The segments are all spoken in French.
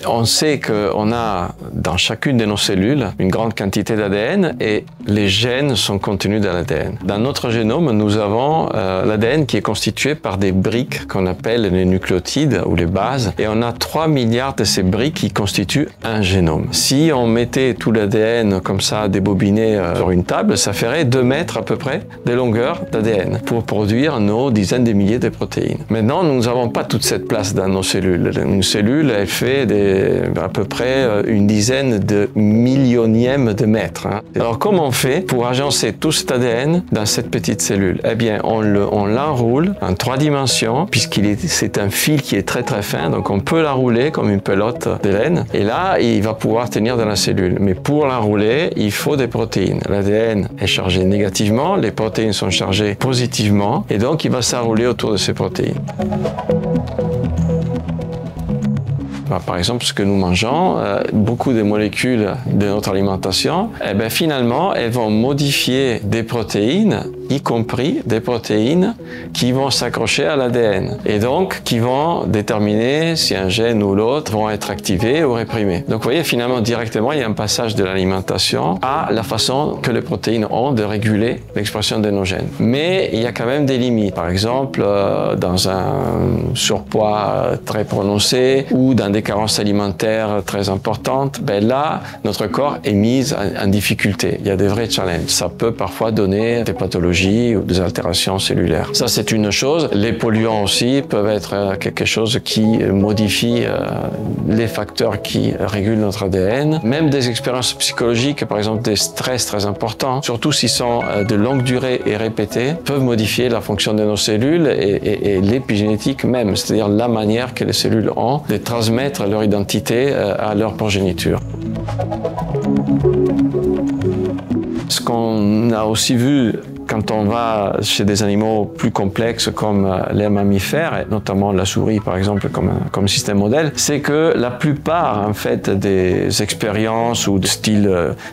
On sait qu'on a dans chacune de nos cellules une grande quantité d'ADN et les gènes sont contenus dans l'ADN. Dans notre génome, nous avons l'ADN qui est constitué par des briques qu'on appelle les nucléotides ou les bases et on a 3 milliards de ces briques qui constituent un génome. Si on mettait tout l'ADN comme ça débobiné sur une table, ça ferait 2 mètres à peu près de longueur d'ADN pour produire nos dizaines de milliers de protéines. Maintenant, nous n'avons pas toute cette place dans nos cellules. Une cellule, elle fait à peu près une dizaine de millionièmes de mètres. Alors, comment on fait pour agencer tout cet ADN dans cette petite cellule? Eh bien, on l'enroule en 3 dimensions, c'est un fil qui est très très fin, donc on peut l'enrouler comme une pelote de laine, et là, il va pouvoir tenir dans la cellule. Mais pour l'enrouler, il faut des protéines. L'ADN est chargé négativement, les protéines sont chargées positivement, et donc il va s'enrouler autour de ces protéines. Par exemple, ce que nous mangeons, beaucoup de molécules de notre alimentation, finalement, elles vont modifier des protéines, y compris des protéines qui vont s'accrocher à l'ADN et donc qui vont déterminer si un gène ou l'autre vont être activés ou réprimés. Donc vous voyez, finalement, directement, il y a un passage de l'alimentation à la façon que les protéines ont de réguler l'expression de nos gènes. Mais il y a quand même des limites. Par exemple, dans un surpoids très prononcé ou dans des carences alimentaires très importantes, là, notre corps est mis en difficulté. Il y a des vrais challenges. Ça peut parfois donner des pathologies ou des altérations cellulaires. Ça, c'est une chose. Les polluants aussi peuvent être quelque chose qui modifie les facteurs qui régulent notre ADN. Même des expériences psychologiques, par exemple des stress très importants, surtout s'ils sont de longue durée et répétés, peuvent modifier la fonction de nos cellules et l'épigénétique même, c'est-à-dire la manière que les cellules ont de transmettre leur identité à leur progéniture. Ce qu'on a aussi vu quand on va chez des animaux plus complexes comme les mammifères, et notamment la souris par exemple comme système modèle, c'est que la plupart en fait des expériences ou de styles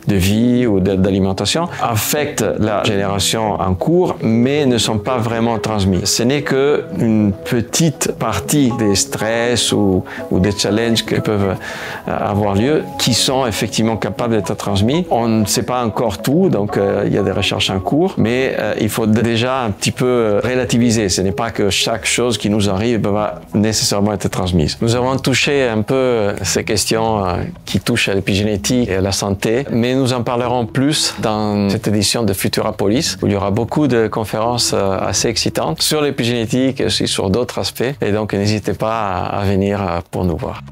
de vie ou d'alimentation affectent la génération en cours, mais ne sont pas vraiment transmis. Ce n'est qu'une petite partie des stress ou des challenges qui peuvent avoir lieu qui sont effectivement capables d'être transmis. On ne sait pas encore tout, donc il y a des recherches en cours, mais il faut déjà un petit peu relativiser. Ce n'est pas que chaque chose qui nous arrive va nécessairement être transmise. Nous avons touché un peu ces questions qui touchent à l'épigénétique et à la santé, mais nous en parlerons plus dans cette édition de Futurapolis, où il y aura beaucoup de conférences assez excitantes sur l'épigénétique et aussi sur d'autres aspects. Et donc, n'hésitez pas à venir pour nous voir.